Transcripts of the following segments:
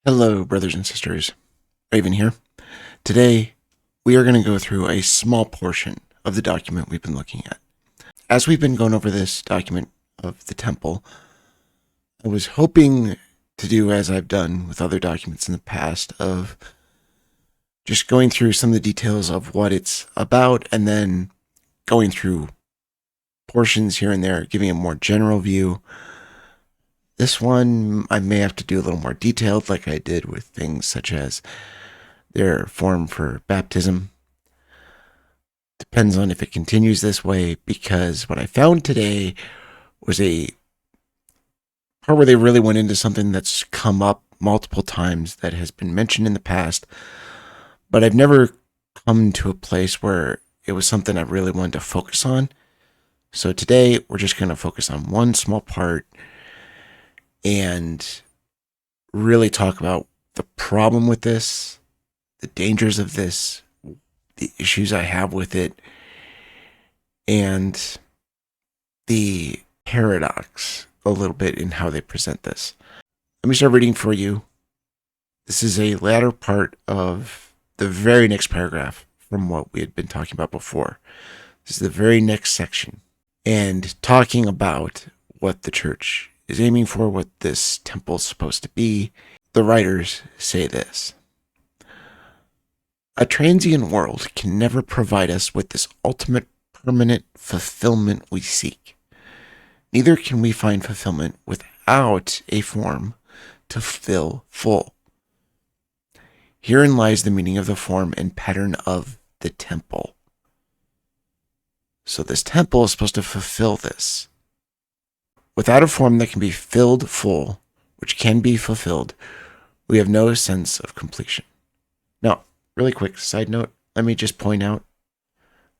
Hello, brothers and sisters. Raven here. Today, we are going to go through a small portion of the document we've been looking at. As we've been going over this document of the temple, I was hoping to do as I've done with other documents in the past of just going through some of the details of what it's about and then going through portions here and there, giving a more general view. This one, I may have to do a little more detailed, like I did with things such as their form for baptism. Depends on if it continues this way, because what I found today was a part where they really went into something that's come up multiple times that has been mentioned in the past, but I've never come to a place where it was something I really wanted to focus on. So today we're just going to focus on one small part and really talk about the problem with this, the dangers of this, the issues I have with it, and the paradox a little bit in how they present this. Let me start reading for you. This is a latter part of the very next paragraph from what we had been talking about before. This is the very next section, and talking about what the church is aiming for, what this temple is supposed to be. The writers say this: a transient world can never provide us with this ultimate permanent fulfillment we seek. Neither can we find fulfillment without a form to fill full. Herein lies the meaning of the form and pattern of the temple. So this temple is supposed to fulfill this. Without a form that can be filled full, which can be fulfilled, we have no sense of completion. Now, really quick side note, let me just point out,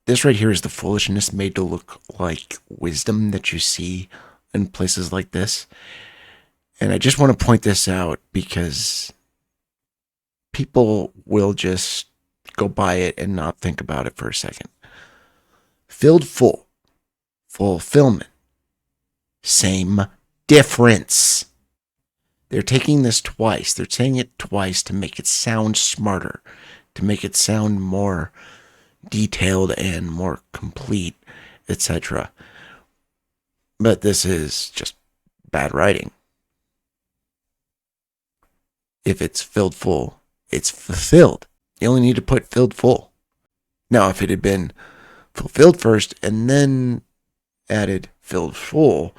this right here is the foolishness made to look like wisdom that you see in places like this. And I just want to point this out because people will just go by it and not think about it for a second. Filled full, fulfillment, same difference. They're taking this twice. They're saying it twice to make it sound smarter, to make it sound more detailed and more complete, etc. But this is just bad writing. If it's filled full, it's fulfilled. You only need to put filled full. Now, if it had been fulfilled first and then added filled full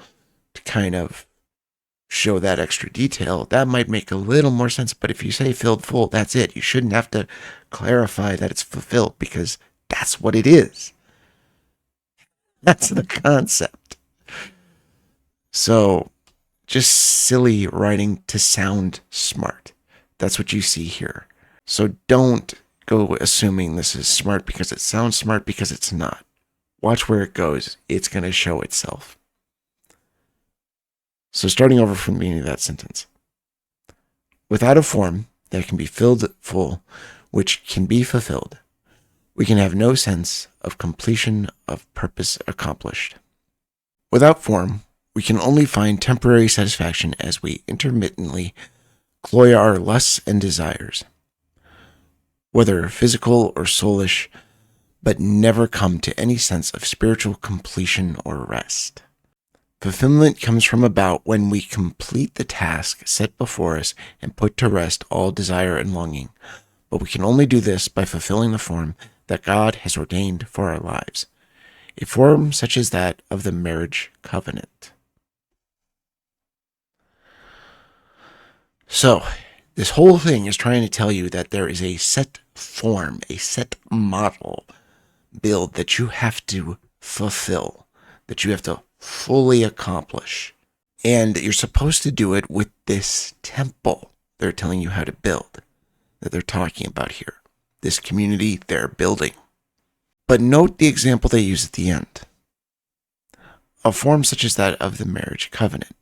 to kind of show that extra detail, that might make a little more sense. But if you say filled full, that's it. You shouldn't have to clarify that it's fulfilled, because that's what it is. That's the concept. So just silly writing to sound smart. That's what you see here. So don't go assuming this is smart because it sounds smart, because it's not. Watch where it goes. It's going to show itself. So starting over from the beginning of that sentence. Without a form that can be filled full, which can be fulfilled, we can have no sense of completion of purpose accomplished. Without form, we can only find temporary satisfaction as we intermittently cloy our lusts and desires, whether physical or soulish, but never come to any sense of spiritual completion or rest. Fulfillment comes from about when we complete the task set before us and put to rest all desire and longing, but we can only do this by fulfilling the form that God has ordained for our lives, a form such as that of the marriage covenant. So, this whole thing is trying to tell you that there is a set form, a set model build that you have to fulfill, that you have to fully accomplish. And you're supposed to do it with this temple they're telling you how to build, that they're talking about here. This community they're building. But note the example they use at the end. A form such as that of the marriage covenant.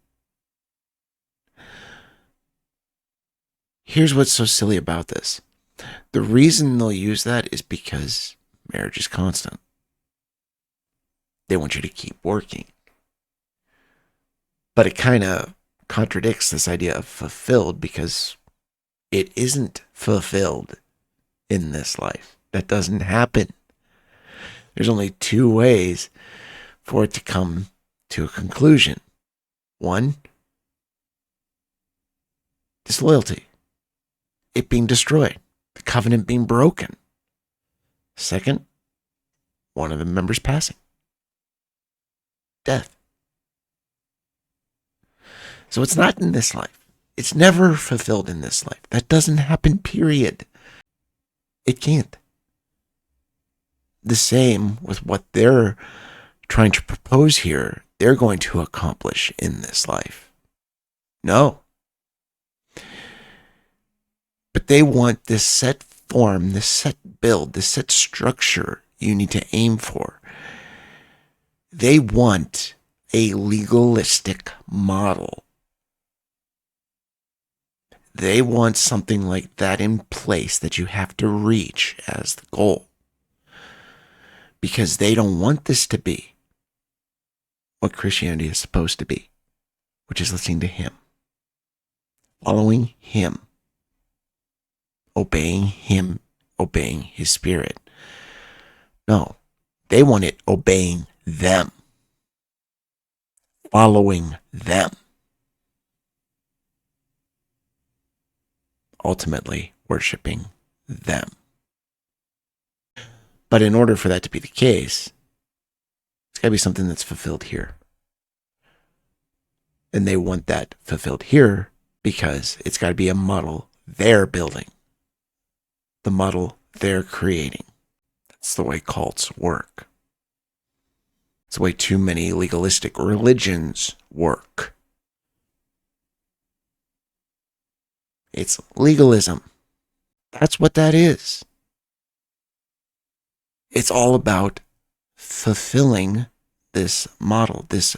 Here's what's so silly about this. The reason they'll use that is because marriage is constant. They want you to keep working. But it kind of contradicts this idea of fulfilled, because It isn't fulfilled in this life. That doesn't happen. There's only two ways for it to come to a conclusion. One, disloyalty, it being destroyed, the covenant being broken. Second, one of the members passing, death. So it's not in this life. It's never fulfilled in this life. That doesn't happen, period. It can't. The same with what they're trying to propose here, they're going to accomplish in this life. No. But they want this set form, this set build, this set structure you need to aim for. They want a legalistic model. They want something like that in place that you have to reach as the goal. Because they don't want this to be what Christianity is supposed to be, which is listening to Him, following Him, obeying Him, obeying His Spirit. No, they want it obeying them, following them, ultimately worshiping them. But in order for that to be the case, it's got to be something that's fulfilled here. And they want that fulfilled here because it's got to be a model they're building, the model they're creating. That's the way cults work. It's the way too many legalistic religions work. It's legalism. That's what that is. It's all about fulfilling this model, this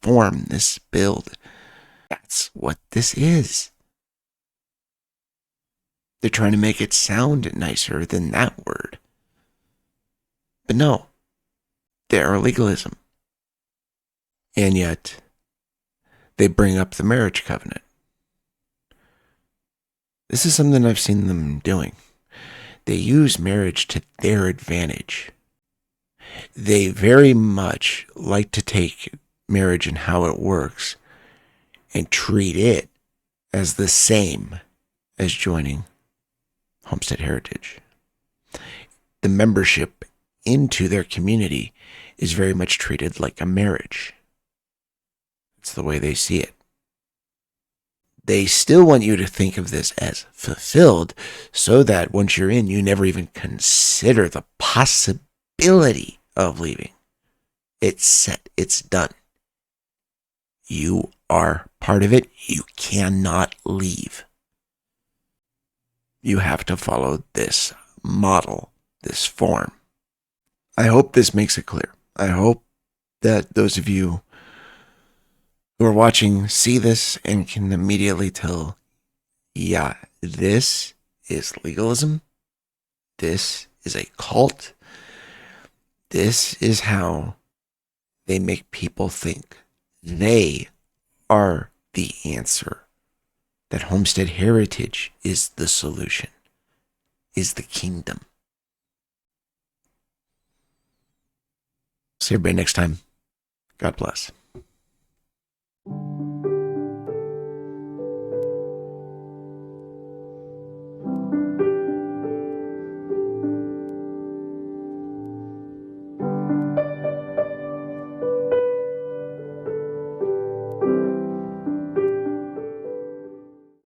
form, this build. That's what this is. They're trying to make it sound nicer than that word. But no, they're legalism. And yet, they bring up the marriage covenant. This is something I've seen them doing. They use marriage to their advantage. They very much like to take marriage and how it works and treat it as the same as joining Homestead Heritage. The membership into their community is very much treated like a marriage. It's the way they see it. They still want you to think of this as fulfilled so that once you're in, you never even consider the possibility of leaving. It's set. It's done. You are part of it. You cannot leave. You have to follow this model, this form. I hope this makes it clear. I hope that those of you who are watching see this and can immediately tell, yeah, this is legalism. This is a cult. This is how they make people think they are the answer. That Homestead Heritage is the solution, is the kingdom. See everybody next time. God bless.